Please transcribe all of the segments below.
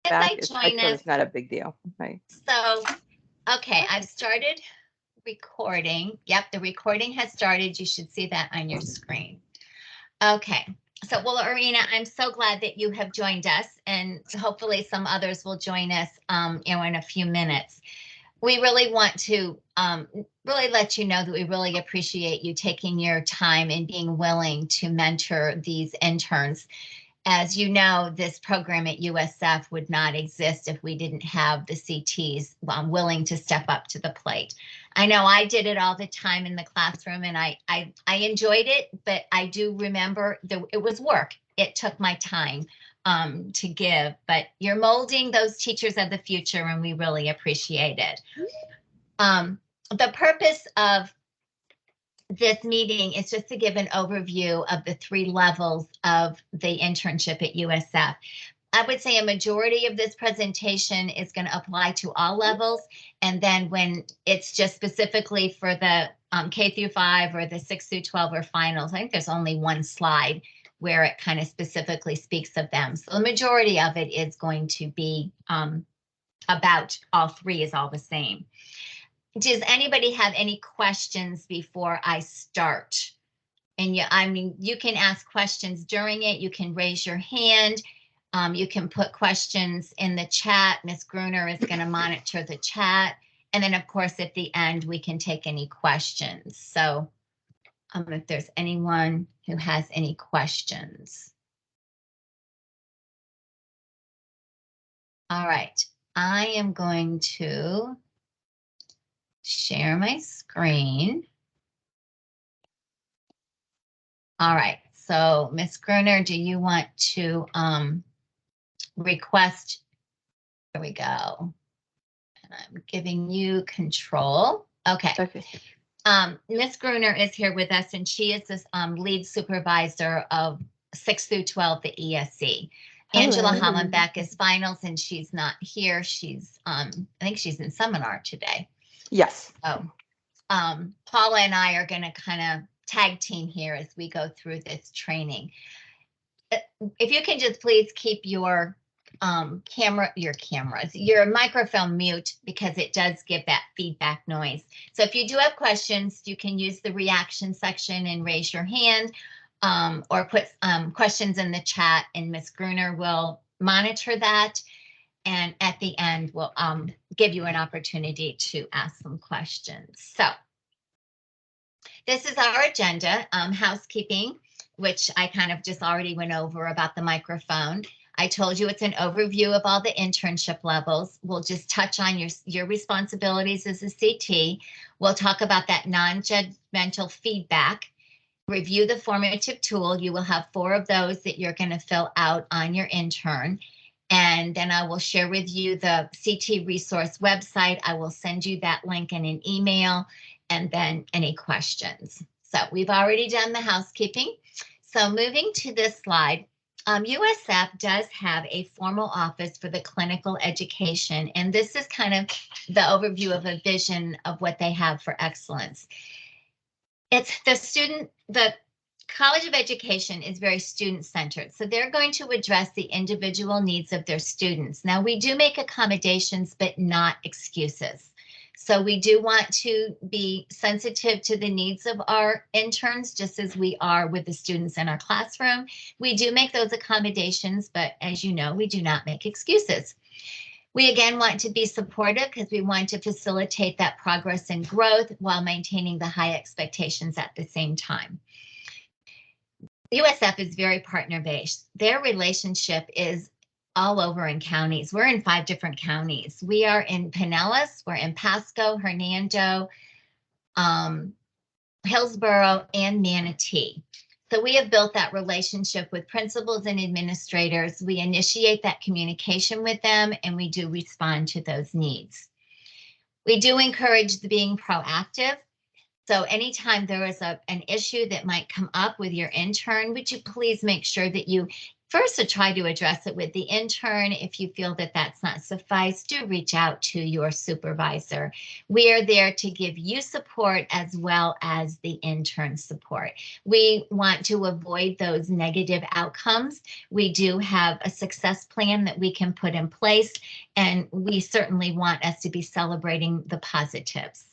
back, I I join feel us, it's not a big deal. Right. so, okay, I've started recording. Yep, the recording has started. You should see that on your screen. Okay, so well, Arena, I'm so glad that you have joined us, and hopefully some others will join us, in a few minutes. We really want to really let you know that we really appreciate you taking your time and being willing to mentor these interns. As you know, this program at USF would not exist if we didn't have the CTs willing to step up to the plate. I know I did it all the time in the classroom, and I enjoyed it, but I do remember that it was work. It took my time to give, but you're molding those teachers of the future, and we really appreciate it. The purpose of this meeting is just to give an overview of the 3 levels of the internship at USF. I would say a majority of this presentation is going to apply to all levels. And then when it's just specifically for the K through 5 or the 6 through 12 or finals, I think there's only one slide where it kind of specifically speaks of them. So the majority of it is going to be about all 3 is all the same. Does anybody have any questions before I start? And you can ask questions during it. You can raise your hand. You can put questions in the chat. Ms. Gruner is going to monitor the chat. And then, of course, at the end, we can take any questions. So if there's anyone who has any questions. All right, I am going to share my screen. All right, so Ms. Gruner, do you want to request? There we go. And I'm giving you control. Okay. Ms. Gruner is here with us, and she is this lead supervisor of 6 through 12, the ESC. Angela Hollenbeck is finals, and she's not here. She's, I think she's in seminar today. Yes. Oh, Paula and I are going to kind of tag team here as we go through this training. If you can just please keep your your microphone mute, because it does give that feedback noise. So if you do have questions, you can use the reaction section and raise your hand, or put questions in the chat, and Ms. Gruner will monitor that. And at the end, we'll give you an opportunity to ask some questions. So this is our agenda, housekeeping, which I kind of just already went over about the microphone. I told you it's an overview of all the internship levels. We'll just touch on your responsibilities as a CT. We'll talk about that non-judgmental feedback, review the formative tool. You will have 4 of those that you're going to fill out on your intern. And then I will share with you the CT resource website. I will send you that link in an email, and then any questions. So we've already done the housekeeping. So moving to this slide, USF does have a formal office for the clinical education, and this is kind of the overview of a vision of what they have for excellence. It's the College of Education is very student-centered, so they're going to address the individual needs of their students. Now, we do make accommodations, but not excuses. So we do want to be sensitive to the needs of our interns, just as we are with the students in our classroom. We do make those accommodations, but as you know, we do not make excuses. We again want to be supportive because we want to facilitate that progress and growth while maintaining the high expectations at the same time. USF is very partner-based. Their relationship is all over in counties. We're in 5 different counties. We are in Pinellas, we're in Pasco, Hernando, Hillsborough, and Manatee. So we have built that relationship with principals and administrators. We initiate that communication with them, and we do respond to those needs. We do encourage being proactive. So anytime there is an issue that might come up with your intern, would you please make sure that you first to try to address it with the intern. If you feel that that's not suffice, do reach out to your supervisor. We are there to give you support as well as the intern support. We want to avoid those negative outcomes. We do have a success plan that we can put in place, and we certainly want us to be celebrating the positives.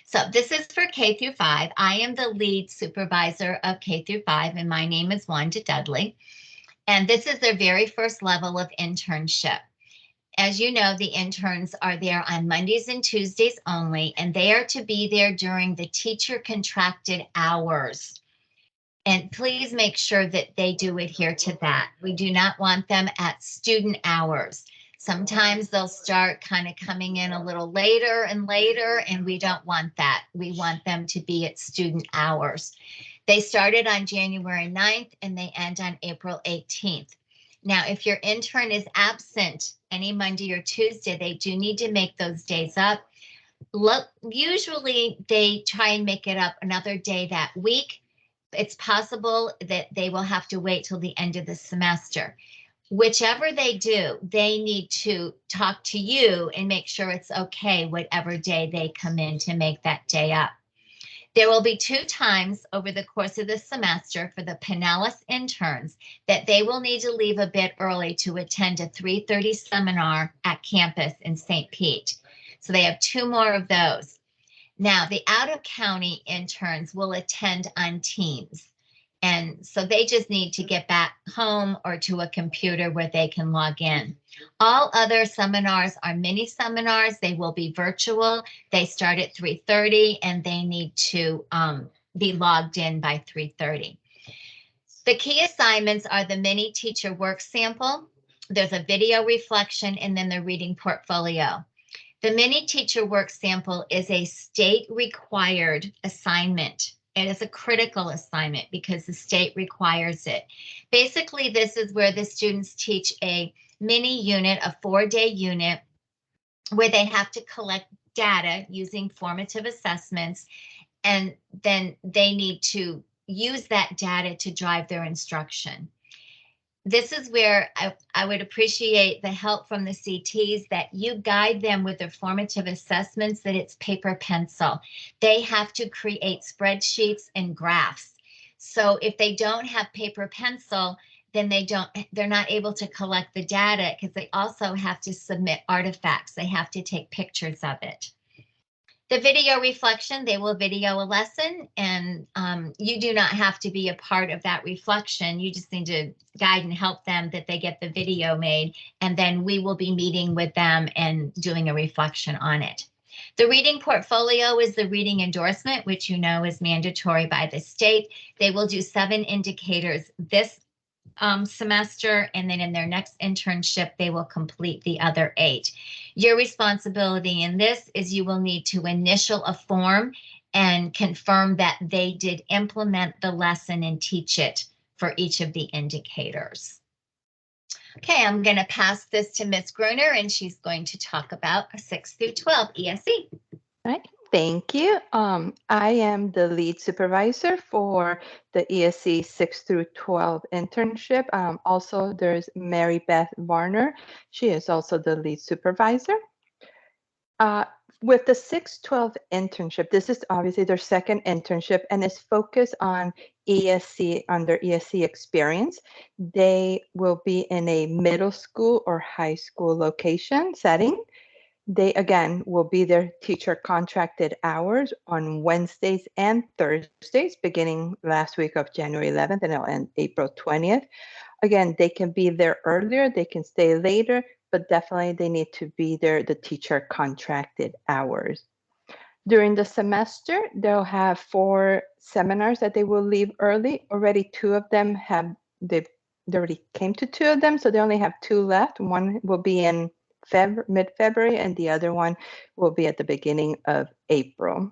So this is for K through 5. I am the lead supervisor of K through 5, and my name is Wanda Dudley. And this is their very first level of internship. As you know, the interns are there on Mondays and Tuesdays only, and they are to be there during the teacher contracted hours. And please make sure that they do adhere to that. We do not want them at student hours. Sometimes they'll start kind of coming in a little later, and we don't want that. We want them to be at student hours. They started on January 9th and they end on April 18th. Now, if your intern is absent any Monday or Tuesday, they do need to make those days up. Usually they try and make it up another day that week. It's possible that they will have to wait till the end of the semester. Whichever they do, they need to talk to you and make sure it's okay whatever day they come in to make that day up. There will be 2 times over the course of the semester for the Pinellas interns that they will need to leave a bit early to attend a 3:30 seminar at campus in St. Pete. So they have 2 more of those. Now, the out-of-county interns will attend on Teams. And so they just need to get back home or to a computer where they can log in. All other seminars are mini seminars. They will be virtual. They start at 3:30 and they need to be logged in by 3:30. The key assignments are the mini teacher work sample. There's a video reflection and then the reading portfolio. The mini teacher work sample is a state required assignment. It is a critical assignment because the state requires it. Basically, this is where the students teach a mini unit, a 4-day unit, where they have to collect data using formative assessments, and then they need to use that data to drive their instruction. This is where I would appreciate the help from the CTs, that you guide them with their formative assessments, that it's paper pencil. They have to create spreadsheets and graphs. So if they don't have paper pencil, then they're not able to collect the data, because they also have to submit artifacts. They have to take pictures of it. The video reflection, they will video a lesson, and you do not have to be a part of that reflection. You just need to guide and help them that they get the video made, and then we will be meeting with them and doing a reflection on it. The reading portfolio is the reading endorsement, which you know is mandatory by the state. They will do 7 indicators this semester, and then in their next internship, they will complete the other 8. Your responsibility in this is you will need to initial a form and confirm that they did implement the lesson and teach it for each of the indicators. Okay, I'm going to pass this to Ms. Gruner, and she's going to talk about 6 through 12 ESE. All right. Thank you. I am the lead supervisor for the ESE 6 through 12 internship. Also, there's Mary Beth Varner. She is also the lead supervisor. With the 6-12 internship, this is obviously their second internship and is focused on ESE, under ESE experience. They will be in a middle school or high school location setting. They, again, will be their teacher contracted hours on Wednesdays and Thursdays, beginning last week of January 11th, and it'll end April 20th. Again, they can be there earlier, they can stay later, but definitely they need to be there, the teacher contracted hours. During the semester, they'll have 4 seminars that they will leave early. Already 2 of them they already came to 2 of them, so they only have 2 left. One will be in mid-February, and the other one will be at the beginning of April.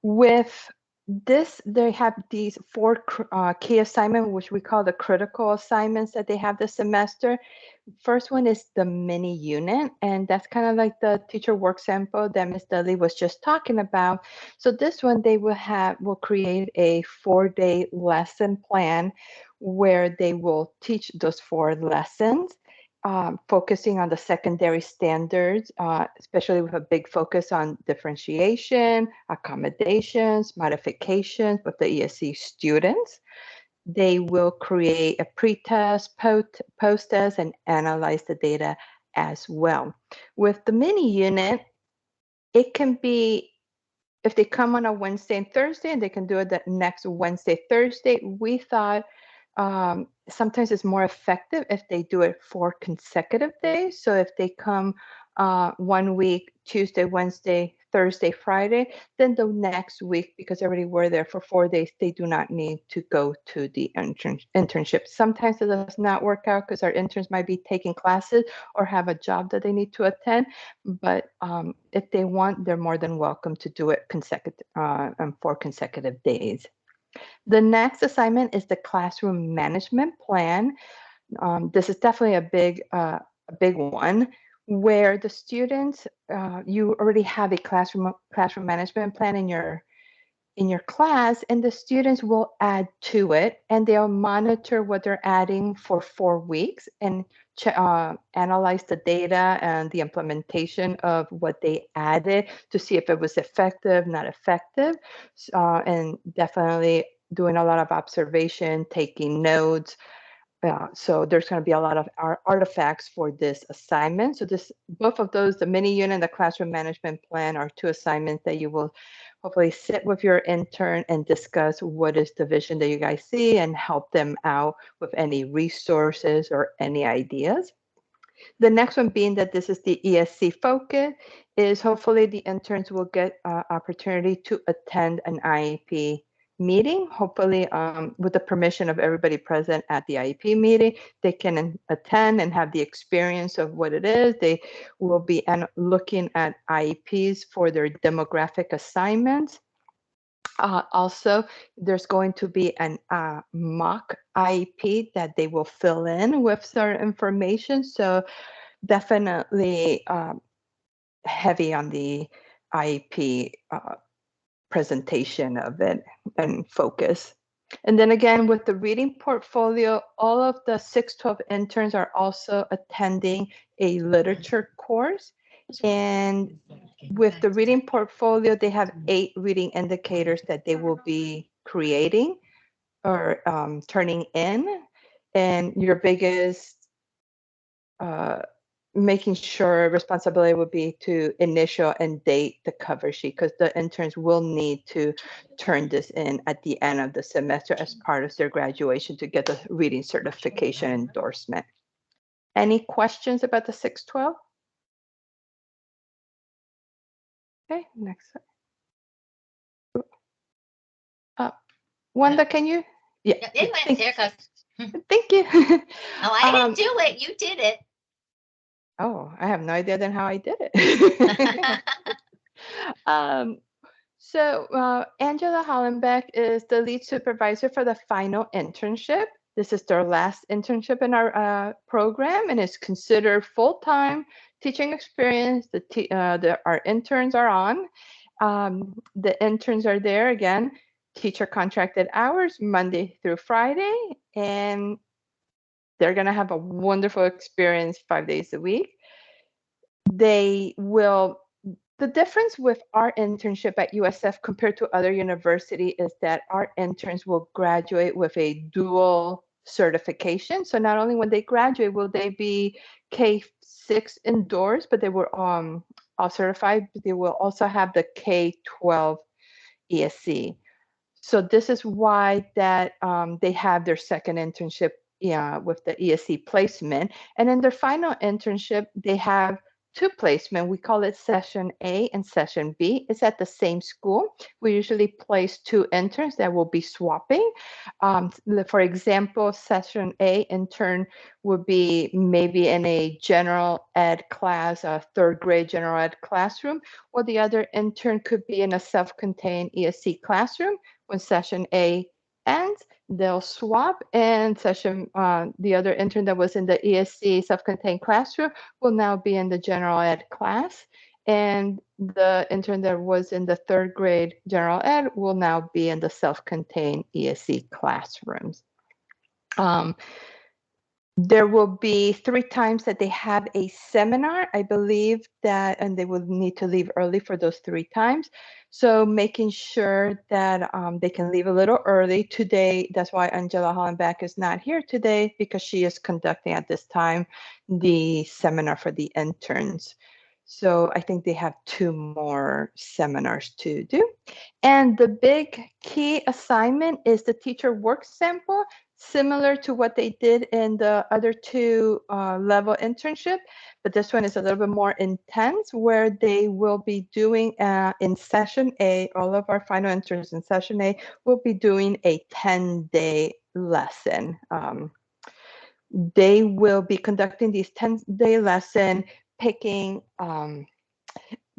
With They have these four key assignments, which we call the critical assignments that they have this semester. First one is the mini unit, and that's kind of like the teacher work sample that Ms. Dudley was just talking about. So this one they will create a 4-day lesson plan where they will teach those 4 lessons. Focusing on the secondary standards, especially with a big focus on differentiation, accommodations, modifications with the ESC students. They will create a pre-test, post-test, and analyze the data as well. With the mini unit, it can be, if they come on a Wednesday and Thursday, and they can do it the next Wednesday, Thursday, we thought sometimes it's more effective if they do it 4 consecutive days. So if they come 1 week, Tuesday, Wednesday, Thursday, Friday, then the next week, because they already were there for 4 days, they do not need to go to the internship. Sometimes it does not work out because our interns might be taking classes or have a job that they need to attend. But if they want, they're more than welcome to do it consecutive 4 consecutive days. The next assignment is the classroom management plan. This is definitely a big one where the students, you already have a classroom management plan in your class, and the students will add to it, and they'll monitor what they're adding for 4 weeks and analyze the data and the implementation of what they added to see if it was effective, not effective, and definitely doing a lot of observation, taking notes. So there's going to be a lot of artifacts for this assignment. So both of those, the mini unit and the classroom management plan, are 2 assignments that you will hopefully sit with your intern and discuss what is the vision that you guys see and help them out with any resources or any ideas. The next one, being that this is the ESC focus, is hopefully the interns will get opportunity to attend an IEP meeting. Hopefully, with the permission of everybody present at the IEP meeting, they can attend and have the experience of what it is. They will be looking at IEPs for their demographic assignments. Also, there's going to be an mock IEP that they will fill in with certain information. So definitely heavy on the IEP presentation of it and focus. And then again, with the reading portfolio, all of the 612 interns are also attending a literature course. And with the reading portfolio, they have 8 reading indicators that they will be creating or turning in. And your biggest making sure responsibility would be to initial and date the cover sheet, because the interns will need to turn this in at the end of the semester as part of their graduation to get the reading certification endorsement. Any questions about the 612? Okay, next. Wanda, can you? Yeah, it went. There it goes. Thank you. Oh, I didn't do it. You did it. Oh, I have no idea then how I did it. So Angela Hollenbeck is the lead supervisor for the final internship. This is their last internship in our program, and it's considered full-time teaching experience. Our interns are on. The interns are there again, teacher contracted hours, Monday through Friday, and they're going to have a wonderful experience 5 days a week. The difference with our internship at USF compared to other universities is that our interns will graduate with a dual certification. So not only when they graduate will they be K-6 indoors, but they were all certified, but they will also have the K-12 ESC. So this is why that they have their second internship with the ESC placement. And in their final internship, they have 2 placements. We call it session A and session B. It's at the same school. We usually place 2 interns that will be swapping. For example, session A intern would be maybe in a general ed class, a 3rd grade general ed classroom, or the other intern could be in a self-contained ESC classroom when session A ends, they'll swap, and the other intern that was in the ESC self-contained classroom will now be in the general ed class, and the intern that was in the third grade general ed will now be in the self-contained ESC classrooms. There will be 3 times that they have a seminar, I believe that, and they will need to leave early for those 3 times. So making sure that they can leave a little early today. That's why Angela Hollenbeck is not here today, because she is conducting at this time the seminar for the interns. So I think they have 2 more seminars to do. And the big key assignment is the teacher work sample, similar to what they did in the other 2 level internship, but this one is a little bit more intense, where they will be doing in session A, all of our final interns in session A will be doing a 10-day lesson. They will be conducting these 10-day lesson, picking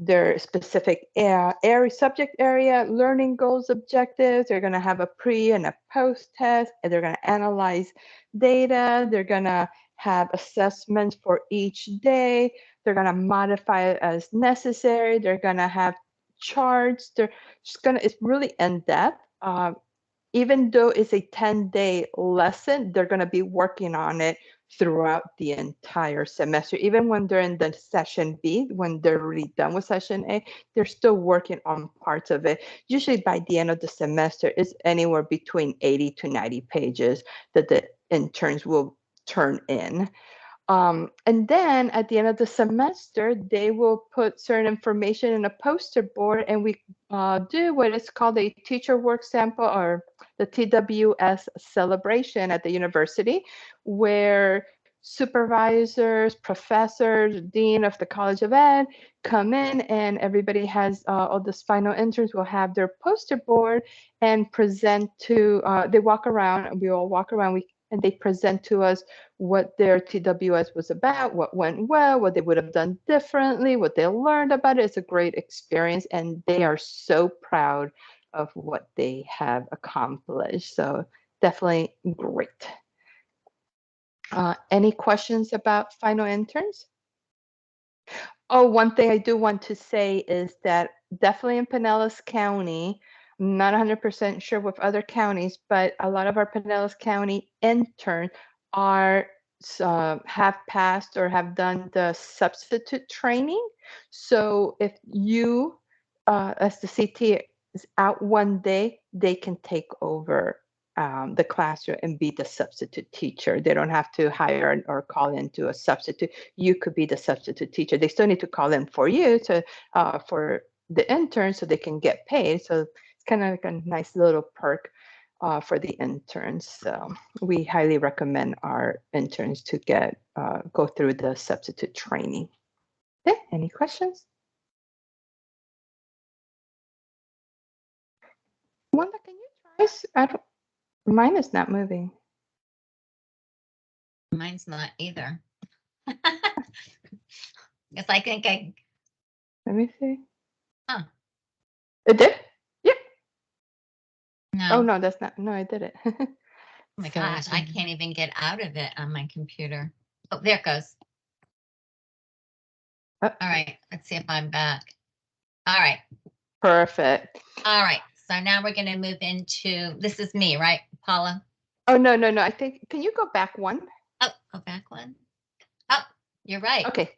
their specific area, subject area, learning goals, objectives. They're going to have a pre and a post test, and they're going to analyze data. They're going to have assessments for each day. They're going to modify it as necessary. They're going to have charts. It's really in depth. Even though it's a 10-day lesson, they're going to be working on it throughout the entire semester. Even when they're in the session B, when they're really done with session A, they're still working on parts of it. Usually by the end of the semester, it's anywhere between 80 to 90 pages that the interns will turn in. And then at the end of the semester, they will put certain information in a poster board, and we do what is called a teacher work sample, or the TWS celebration at the university, where supervisors, professors, dean of the College of Ed come in, and everybody has, all the final interns will have their poster board and present to, they walk around, and we all walk around, and they present to us what their TWS was about, what went well, what they would have done differently, what they learned about it. It's a great experience, and they are so proud of what they have accomplished. So definitely great. Any questions about final interns? Oh, one thing I do want to say is that definitely in Pinellas County, I'm not 100% sure with other counties, but a lot of our Pinellas County interns have passed or have done the substitute training. So if you, as the CT, is out one day, they can take over the classroom and be the substitute teacher. They don't have to hire or call into a substitute. You could be the substitute teacher. They still need to call in for you for the intern so they can get paid. So it's kind of like a nice little perk for the interns. So we highly recommend our interns to go through the substitute training. Okay, any questions? Wanda, can you try? Mine is not moving. Mine's not either. It's like, I think Let me see. Huh. It did? Yeah. no. Oh, no, that's not. No, I did it. Oh my gosh, I can't even get out of it on my computer. Oh, there it goes. Oh. All right, let's see if I'm back. All right. Perfect. All right, so now we're going to move into, this is me, right, Paula? Oh, no. I think, can you go back one? Oh, go back one. Oh, you're right. Okay.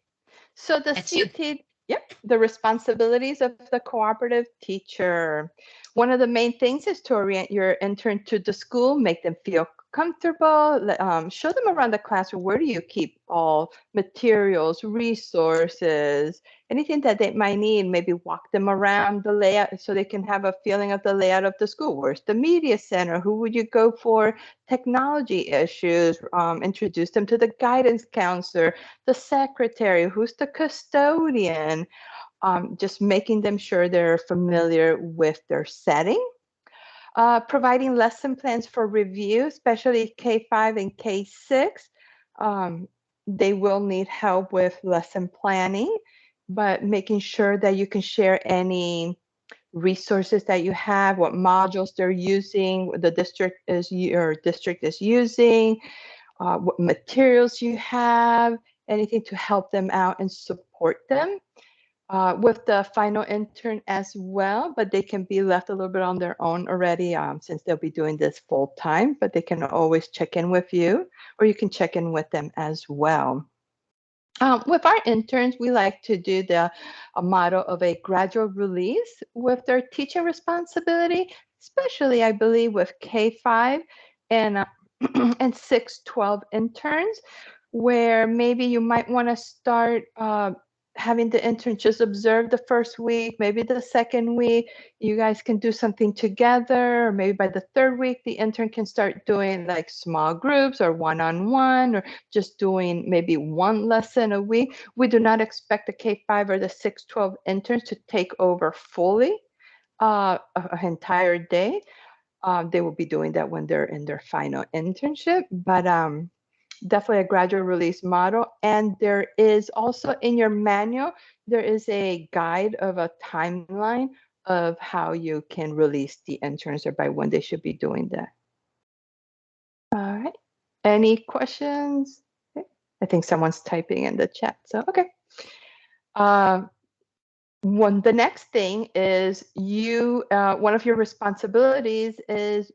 So the That's you. CT, yep, the responsibilities of the cooperative teacher. One of the main things is to orient your intern to the school, make them feel comfortable, show them around the classroom. Where do you keep all materials, resources, anything that they might need? Maybe walk them around the layout so they can have a feeling of the layout of the school. Where's the media center? Who would you go for technology issues? Introduce them to the guidance counselor, the secretary, who's the custodian, just making them sure they're familiar with their setting. Providing lesson plans for review, especially K5 and K6. They will need help with lesson planning, but making sure that you can share any resources that you have, what modules they're using, your district is using, what materials you have, anything to help them out and support them. With the final intern as well, but they can be left a little bit on their own already since they'll be doing this full time, but they can always check in with you or you can check in with them as well. With our interns, we like to do a model of a gradual release with their teaching responsibility, especially I believe with K-5 and and 6-12 interns, where maybe you might want to start having the intern just observe the first week, maybe the second week, you guys can do something together, or maybe by the third week, the intern can start doing like small groups or one-on-one, or just doing maybe one lesson a week. We do not expect the K-5 or the 6-12 interns to take over fully an entire day. They will be doing that when they're in their final internship, but definitely a gradual release model. And there is also in your manual, there is a guide of a timeline of how you can release the interns or by when they should be doing that. All right. Any questions? Okay. I think someone's typing in the chat. So, okay. The next thing is one of your responsibilities is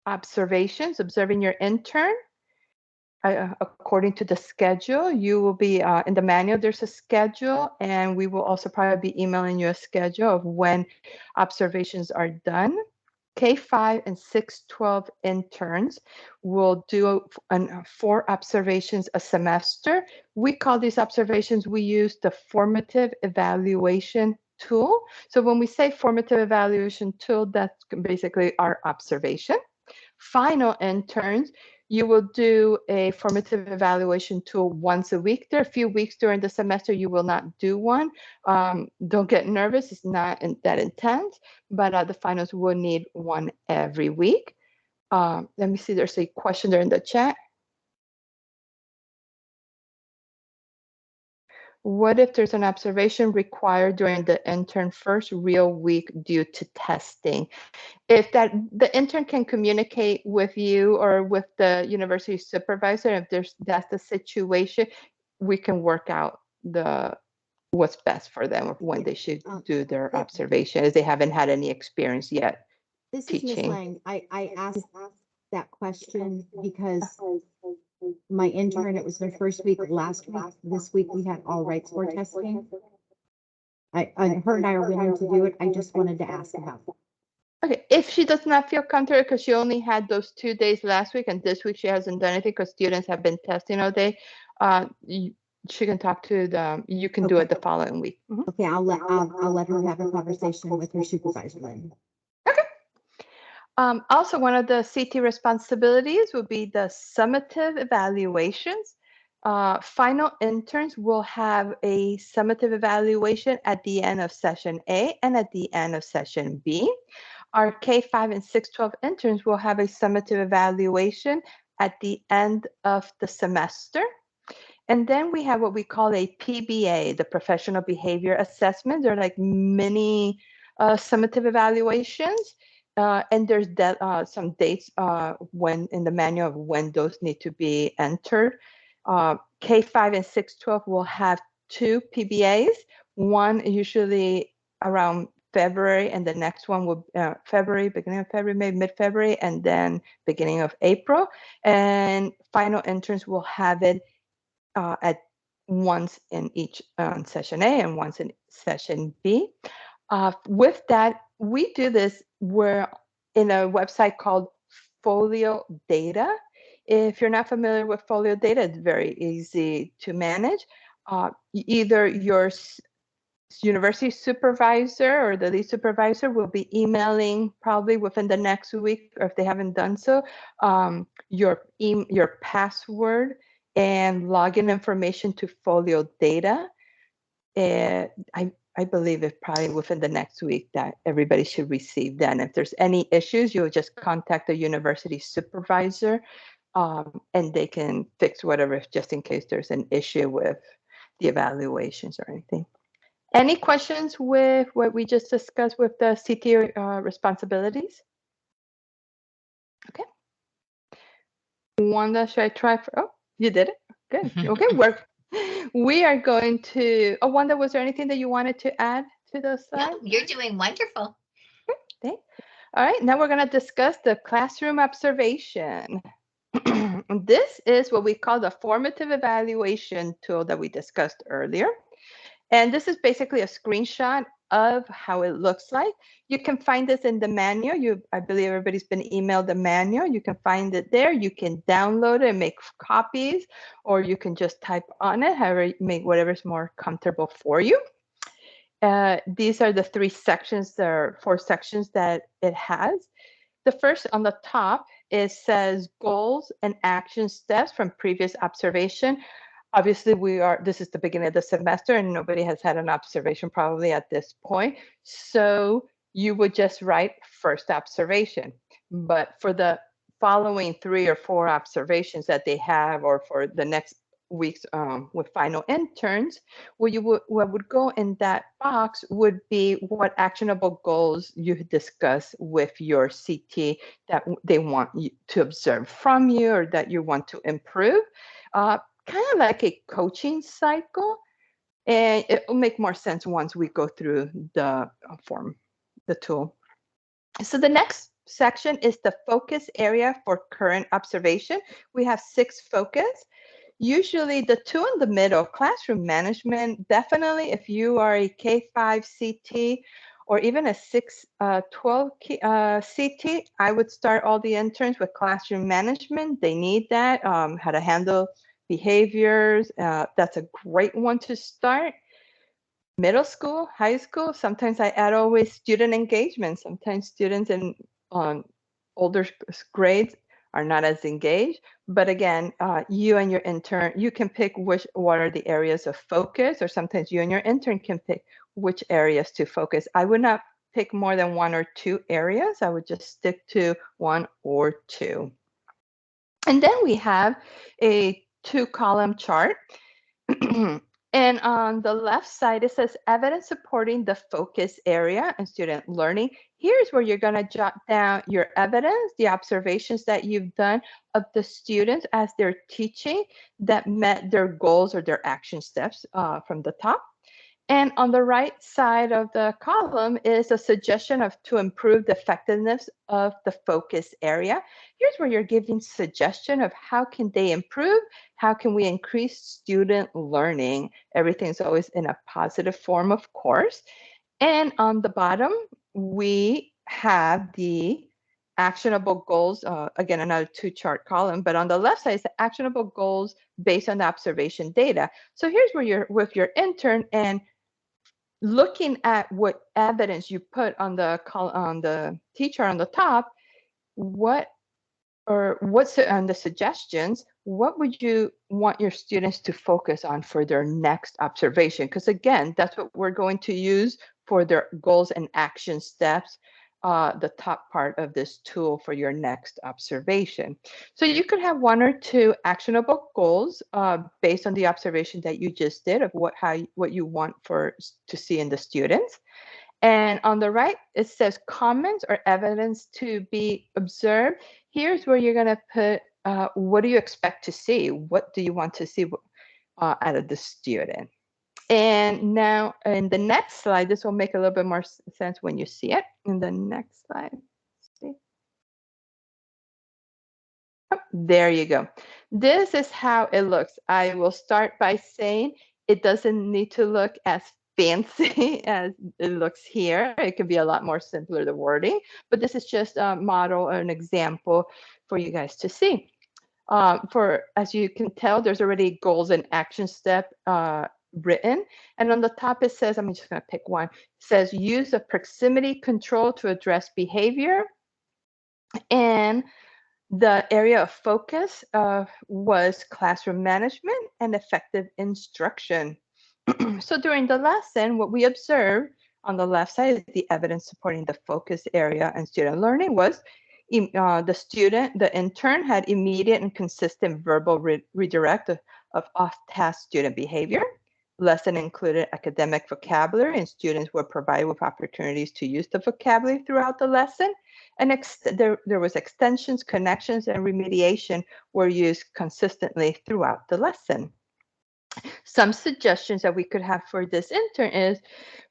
observing your intern. According to the schedule, you will be in the manual, there's a schedule, and we will also probably be emailing you a schedule of when observations are done. K-5 and 6-12 interns will do 4 observations a semester. We call these observations, we use the formative evaluation tool. So when we say formative evaluation tool, that's basically our observation. Final interns, you will do a formative evaluation tool once a week. There are a few weeks during the semester you will not do one. Don't get nervous, it's not that intense, but the finals will need one every week. Let me see, there's a question there in the chat. What if there's an observation required during the intern first real week due to testing? If the intern can communicate with you or with the university supervisor, if that's the situation, we can work out what's best for them or when they should do their observation, as they haven't had any experience yet. This is Ms. Lang. I asked that question because my intern, it was their first week last week. This week we had all rights for testing. Her and I are willing to do it. I just wanted to ask about that. Okay, if she does not feel comfortable because she only had those 2 days last week and this week she hasn't done anything because students have been testing all day, she can talk to you can do it the following week. Mm-hmm. Okay, I'll let her have a conversation with her supervisor then. Okay. Also, one of the CT responsibilities would be the summative evaluations. Final interns will have a summative evaluation at the end of session A and at the end of session B. Our K-5 and 6-12 interns will have a summative evaluation at the end of the semester. And then we have what we call a PBA, the Professional Behavior Assessment. They're like mini summative evaluations. And there's some dates when in the manual of when those need to be entered. K-5 and 6-12 will have 2 PBAs, one usually around February, and the next one will February, beginning of February, maybe mid-February, and then beginning of April. And final interns will have it at once in each session A and once in session B. With that, we do this, we're in a website called Folio Data. If you're not familiar with Folio Data, it's very easy to manage. Either your university supervisor or the lead supervisor will be emailing probably within the next week, or if they haven't done so, your password and login information to Folio Data. I believe it's probably within the next week that everybody should receive that. And if there's any issues, you'll just contact the university supervisor and they can fix whatever, just in case there's an issue with the evaluations or anything. Any questions with what we just discussed with the CT responsibilities? Okay. Wanda, should I try for, oh, you did it. Good. Okay, we are going to, oh, Wanda, was there anything that you wanted to add to those slides? No, you're doing wonderful. Okay. All right, now we're going to discuss the classroom observation. This is what we call the formative evaluation tool that we discussed earlier. And this is basically a screenshot of how it looks like. You can find this in the manual. I believe everybody's been emailed the manual. You can find it there. You can download it and make copies, or you can just type on it, however, make whatever's more comfortable for you. These are the 3 sections, there are 4 sections that it has. The first on the top, it says goals and action steps from previous observation. Obviously, this is the beginning of the semester and nobody has had an observation probably at this point. So you would just write first observation. But for the following 3 or 4 observations that they have, or for the next weeks with final interns, what would go in that box would be what actionable goals you discuss with your CT that they want you to observe from you, or that you want to improve. Kind of like a coaching cycle, and it will make more sense once we go through the tool. So the next section is the focus area for current observation. We have 6 focus. Usually the 2 in the middle, classroom management, definitely if you are a K-5 CT or even a 6-12 CT, I would start all the interns with classroom management. They need that, how to handle behaviors. That's a great one to start. Middle school, high school, sometimes I add always student engagement. Sometimes students in older grades are not as engaged. But again, you and your intern, you can pick what are the areas of focus, or sometimes you and your intern can pick which areas to focus. I would not pick more than 1 or 2 areas. I would just stick to 1 or 2. And then we have a 2-column chart. And on the left side, it says evidence supporting the focus area and student learning. Here's where you're going to jot down your evidence, the observations that you've done of the students as they're teaching that met their goals or their action steps from the top. And on the right side of the column is a suggestion to improve the effectiveness of the focus area. Here's where you're giving suggestion of how can they improve, how can we increase student learning. Everything's always in a positive form, of course. And on the bottom, we have the actionable goals, again, another 2-chart column, but on the left side is the actionable goals based on the observation data. So here's where you're with your intern and looking at what evidence you put on the T-chart on the top, what's on the suggestions, what would you want your students to focus on for their next observation? Because again, that's what we're going to use for their goals and action steps, the top part of this tool for your next observation. So you could have 1 or 2 actionable goals based on the observation that you just did of what you want to see in the students. And on the right, it says comments or evidence to be observed. Here's where you're going to put what do you expect to see? What do you want to see out of the student? And now in the next slide, this will make a little bit more sense when you see it. In the next slide, see. Oh, there you go. This is how it looks. I will start by saying it doesn't need to look as fancy as it looks here. It could be a lot more simpler, the wording, but this is just a model or an example for you guys to see. As you can tell, there's already goals and action step written. And on the top, it says, I'm just going to pick one. It says use a proximity control to address behavior. And the area of focus was classroom management and effective instruction. So during the lesson, what we observed on the left side is the evidence supporting the focus area and student learning was the intern had immediate and consistent verbal redirect of off-task student behavior. lesson included academic vocabulary, and students were provided with opportunities to use the vocabulary throughout the lesson. And there was extensions, connections, and remediation were used consistently throughout the lesson. Some suggestions that we could have for this intern is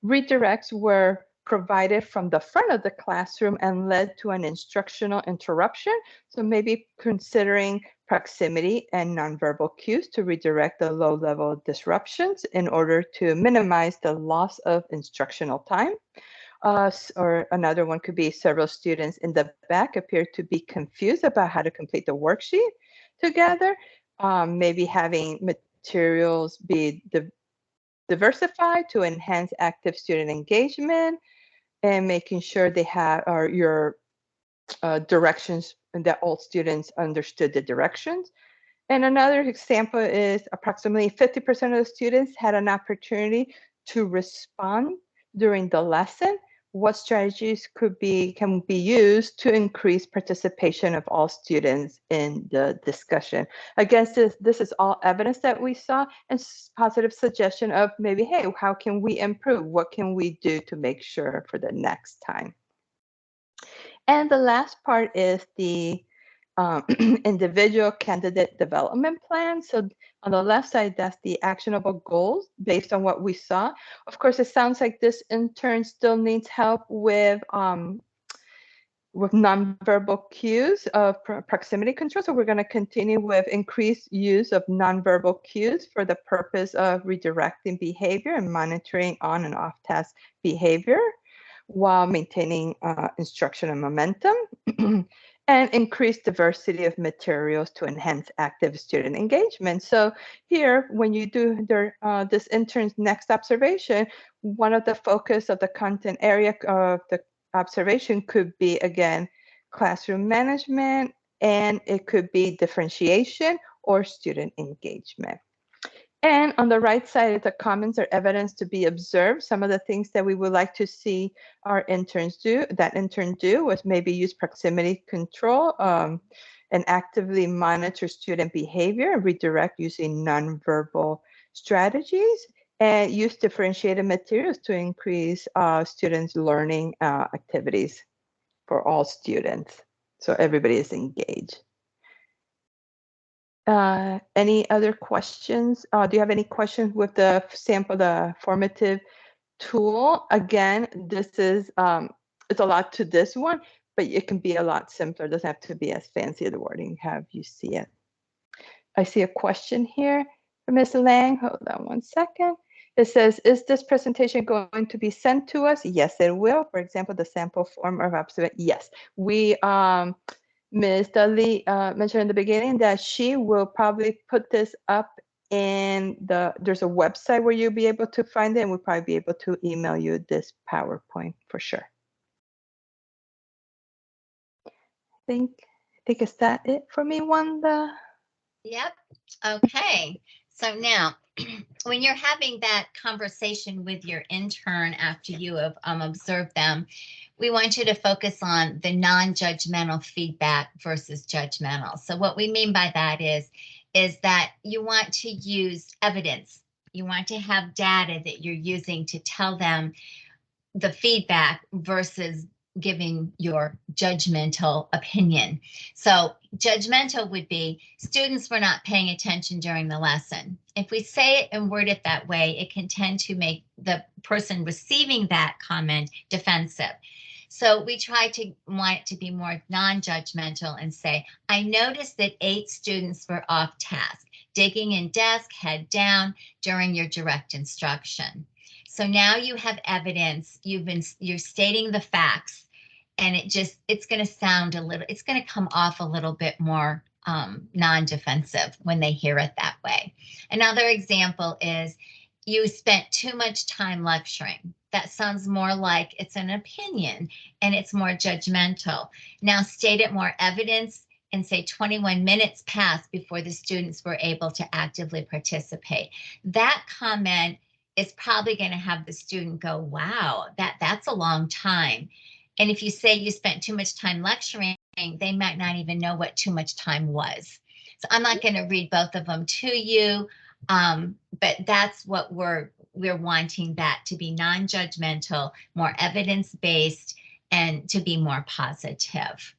redirects were provided from the front of the classroom and led to an instructional interruption. So maybe considering proximity and nonverbal cues to redirect the low-level disruptions in order to minimize the loss of instructional time. Or another one could be several students in the back appear to be confused about how to complete the worksheet together. Maybe having materials be diversified to enhance active student engagement, and making sure they have your directions and that all students understood the directions. And another example is approximately 50% of the students had an opportunity to respond during the lesson. What strategies can be used to increase participation of all students in the discussion? Again, this is all evidence that we saw and positive suggestion of maybe, hey, how can we improve? What can we do to make sure for the next time? And the last part is the individual candidate development plan. So on the left side, that's the actionable goals based on what we saw. Of course, it sounds like this intern still needs help with nonverbal cues of proximity control. So we're going to continue with increased use of nonverbal cues for the purpose of redirecting behavior and monitoring on and off task behavior while maintaining instruction and momentum. And increase diversity of materials to enhance active student engagement. So here, when you do this intern's next observation, one of the focus of the content area of the observation could be, again, classroom management, and it could be differentiation or student engagement. And on the right side, the comments are evidence to be observed. Some of the things that we would like to see our interns do, that intern do, was maybe use proximity control and actively monitor student behavior and redirect using nonverbal strategies, and use differentiated materials to increase students' learning activities for all students, so everybody is engaged. Any other questions? Do you have any questions with the sample, the formative tool? Again, this is, it's a lot to this one, but it can be a lot simpler. It doesn't have to be as fancy as the wording have you see it. I see a question here from Ms. Lang. Hold on one second. It says, is this presentation going to be sent to us? Yes, it will. For example, the sample form of observation. Yes, we, Ms. Dudley mentioned in the beginning that she will probably put this up in there's a website where you'll be able to find it, and we'll probably be able to email you this PowerPoint for sure. I think is that it for me, Wanda? Yep. Okay. So now, when you're having that conversation with your intern after you have observed them, we want you to focus on the non-judgmental feedback versus judgmental. So what we mean by that is that you want to use evidence. You want to have data that you're using to tell them the feedback versus giving your judgmental opinion. So judgmental would be students were not paying attention during the lesson. If we say it and word it that way, it can tend to make the person receiving that comment defensive. So we try to want it to be more non-judgmental and say, I noticed that 8 students were off task, digging in desk, head down during your direct instruction. So now you have evidence, you're stating the facts, and it's going to sound it's going to come off a little bit more non-defensive when they hear it that way. Another example is you spent too much time lecturing. That sounds more like it's an opinion and it's more judgmental. Now state it more evidence and say 21 minutes passed before the students were able to actively participate. That comment is probably going to have the student go, wow, that's a long time. And if you say you spent too much time lecturing, they might not even know what too much time was. So I'm not going to read both of them to you. But that's what we're wanting, that to be non-judgmental, more evidence-based, and to be more positive.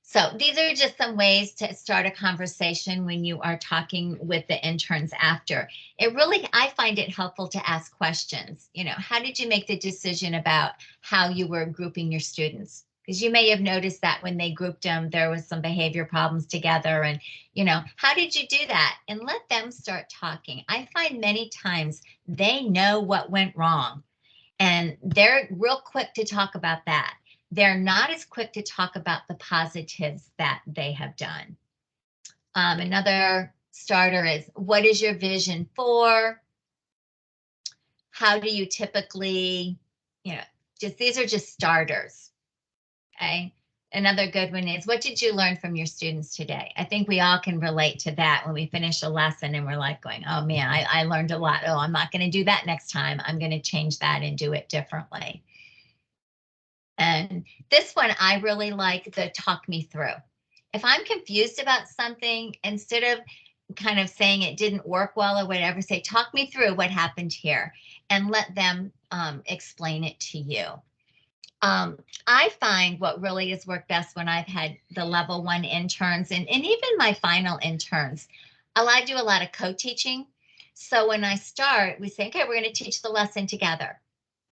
So these are just some ways to start a conversation when you are talking with the interns after. It really, I find it helpful to ask questions. You know, how did you make the decision about how you were grouping your students? Because you may have noticed that when they grouped them, there was some behavior problems together. And, you know, how did you do that? And let them start talking. I find many times they know what went wrong, and they're real quick to talk about that. They're not as quick to talk about the positives that they have done. Another starter is, what is your vision for? How do you typically, you know, just these are just starters. Okay. Another good one is, what did you learn from your students today? I think we all can relate to that when we finish a lesson and we're like going, oh man, I learned a lot. Oh, I'm not going to do that next time. I'm going to change that and do it differently. And this one, I really like the talk me through. If I'm confused about something, instead of kind of saying it didn't work well or whatever, say, talk me through what happened here, and let them explain it to you. I find what really has worked best when I've had the level 1 interns and even my final interns, I do a lot of co-teaching. So when I start, we say, okay, we're going to teach the lesson together.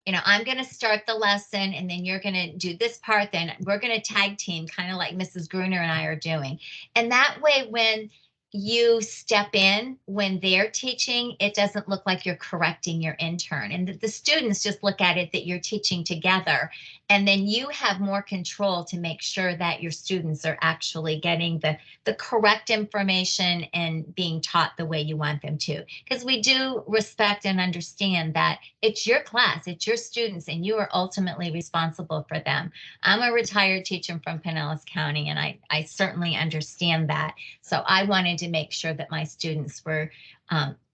You know, I'm going to start the lesson and then you're going to do this part. Then we're going to tag team, kind of like Mrs. Gruner and I are doing. And that way, when you step in when they're teaching, it doesn't look like you're correcting your intern, and the students just look at it that you're teaching together, and then you have more control to make sure that your students are actually getting the correct information and being taught the way you want them to. Because we do respect and understand that it's your class, it's your students, and you are ultimately responsible for them. I'm a retired teacher from Pinellas County, and I certainly understand that. So I wanted to make sure that my students were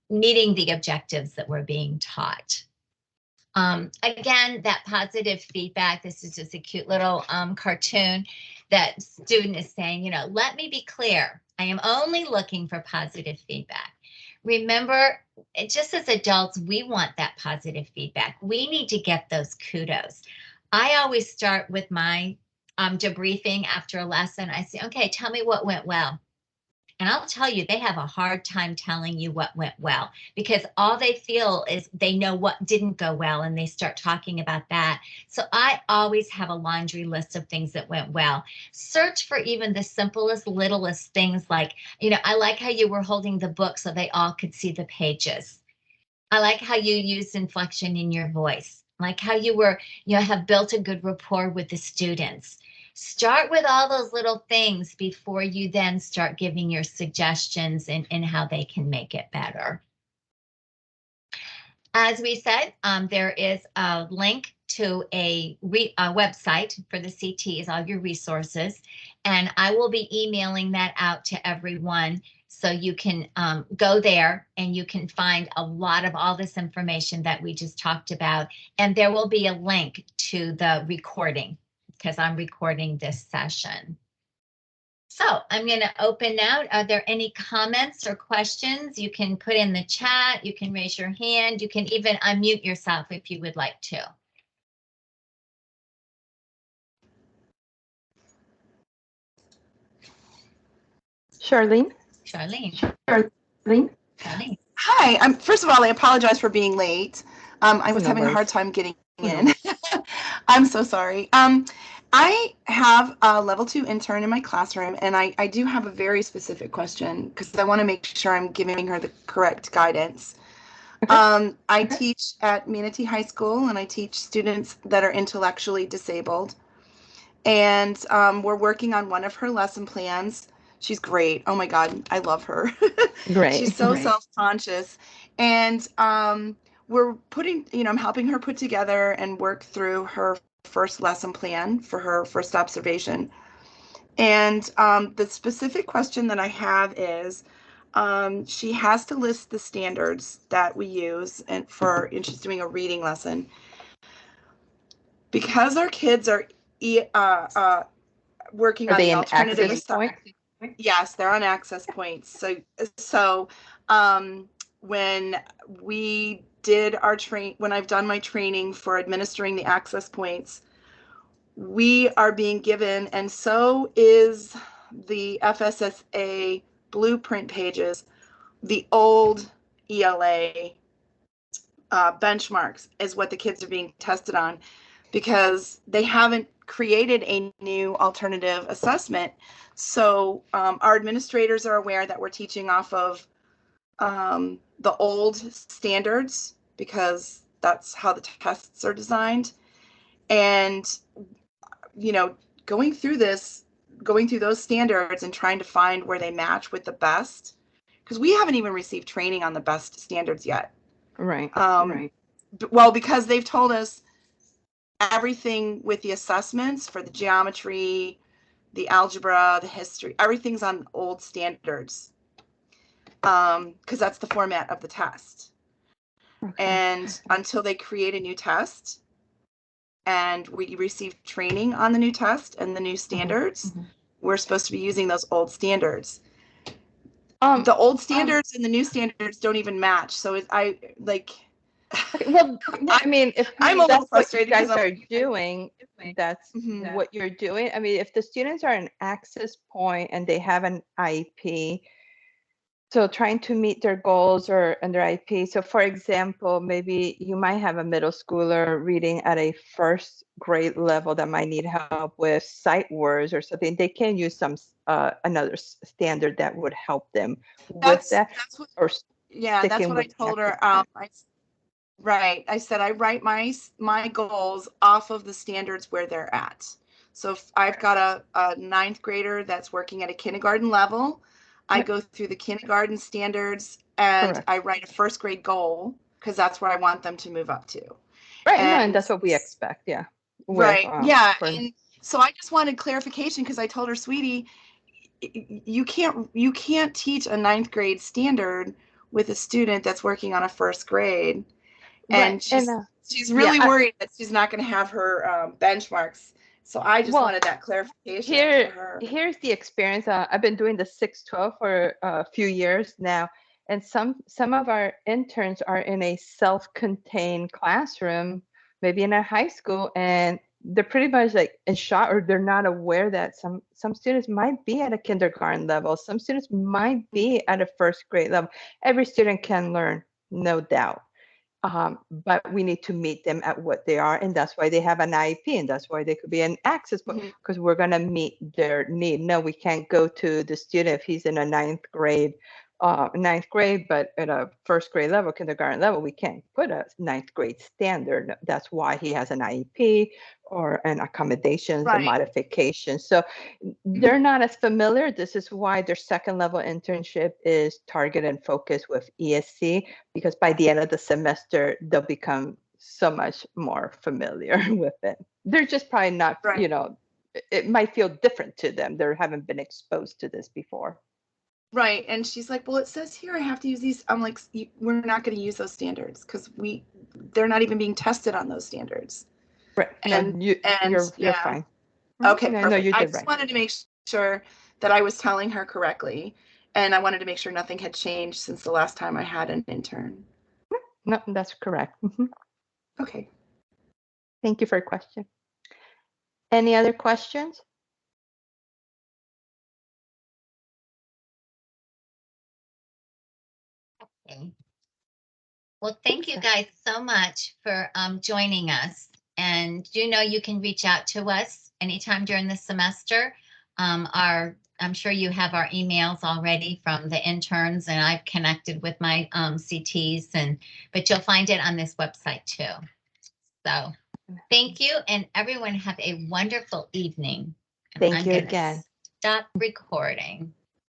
meeting the objectives that were being taught. Again, that positive feedback, this is just a cute little cartoon that student is saying, you know, let me be clear. I am only looking for positive feedback. Remember, just as adults, we want that positive feedback. We need to get those kudos. I always start with my debriefing after a lesson. I say, okay, tell me what went well. And I'll tell you, they have a hard time telling you what went well, because all they feel is they know what didn't go well and they start talking about that. So I always have a laundry list of things that went well. Search for even the simplest, littlest things like, you know, I like how you were holding the book so they all could see the pages. I like how you used inflection in your voice. Like how you were, you know, have built a good rapport with the students. Start with all those little things before you then start giving your suggestions and how they can make it better. As we said, there is a link to a website for the CTs, all your resources, and I will be emailing that out to everyone. So you can go there and you can find a lot of all this information that we just talked about. And there will be a link to the recording, because I'm recording this session. So I'm going to open now. Are there any comments or questions? You can put in the chat. You can raise your hand. You can even unmute yourself if you would like to. Charlene? Charlene. Charlene? Charlene. Hi, first of all, I apologize for being late. I was No having a worries. hard time getting in. I'm so sorry. I have a level 2 intern in my classroom, and I do have a very specific question because I want to make sure I'm giving her the correct guidance. I teach at Manatee High School, and I teach students that are intellectually disabled. And we're working on one of her lesson plans. She's great. Oh my God, I love her. Great. She's so self-conscious. And we're putting, you know, I'm helping her put together and work through her first lesson plan for her first observation. And the specific question that I have is, she has to list the standards that we use and she's doing a reading lesson. Because our kids are working on the alternative side. Yes, they're on access points. So when we did our when I've done my training for administering the access points, we are being given, and so is the FSSA blueprint pages, the old ELA benchmarks is what the kids are being tested on, because they haven't created a new alternative assessment. So our administrators are aware that we're teaching off of the old standards, because that's how the tests are designed. And, you know, going through those standards and trying to find where they match with the best, because we haven't even received training on the best standards yet. Right. Right. Well, because they've told us everything with the assessments for the geometry, the algebra, the history, everything's on old standards. Because that's the format of the test. Okay. And until they create a new test and we receive training on the new test and the new standards, we're supposed to be using those old standards. The old standards and the new standards don't even match. So well, I mean, if I'm a little that's what you frustrated guys because are doing, that's Mhm. what you're doing. I mean, if the students are an access point and they have an IEP, so trying to meet their goals or and their IEP. So for example, maybe you might have a middle schooler reading at a first grade level that might need help with sight words or something. They can use some another standard that would help them with that. That's what, Or yeah, that's sticking what I with told her. access. Right. I said I write my goals off of the standards where they're at. So if I've got a ninth grader that's working at a kindergarten level, I go through the kindergarten standards and Correct. I write a first grade goal, because that's where I want them to move up to. Right. No, and that's what we expect. Yeah. Right. Yeah. For, And so I just wanted clarification, because I told her, sweetie, you can't teach a ninth grade standard with a student that's working on a first grade. And right. she's really worried that she's not going to have her benchmarks. So I just wanted that clarification for her. Here's the experience. I've been doing the 612 for a few years now, and some of our interns are in a self-contained classroom, maybe in a high school, and they're pretty much like in shock, or they're not aware that some students might be at a kindergarten level, some students might be at a first grade level. Every student can learn, no doubt. But we need to meet them at what they are, and that's why they have an IEP, and that's why they could be an access point, because we're going to meet their need. No, we can't go to the student if he's in a ninth grade, but at a first grade level, kindergarten level, we can't put a ninth grade standard. That's why he has an IEP or an accommodations and modifications. So they're not as familiar. This is why their second level internship is targeted and focused with ESC, because by the end of the semester, they'll become so much more familiar with it. They're just probably not, it might feel different to them. They haven't been exposed to this before. Right. And she's like, well, it says here I have to use these. I'm like, we're not going to use those standards, because they're not even being tested on those standards. Right. And you're fine. Okay. No, you I did just right. wanted to make sure that I was telling her correctly. And I wanted to make sure nothing had changed since the last time I had an intern. No, that's correct. Okay. Thank you for your question. Any other questions? Okay. Well, thank you guys so much for joining us. And you can reach out to us anytime during the semester. I'm sure you have our emails already from the interns, and I've connected with my CTs, but you'll find it on this website too. So thank you, and everyone have a wonderful evening. Thank you again. Stop recording.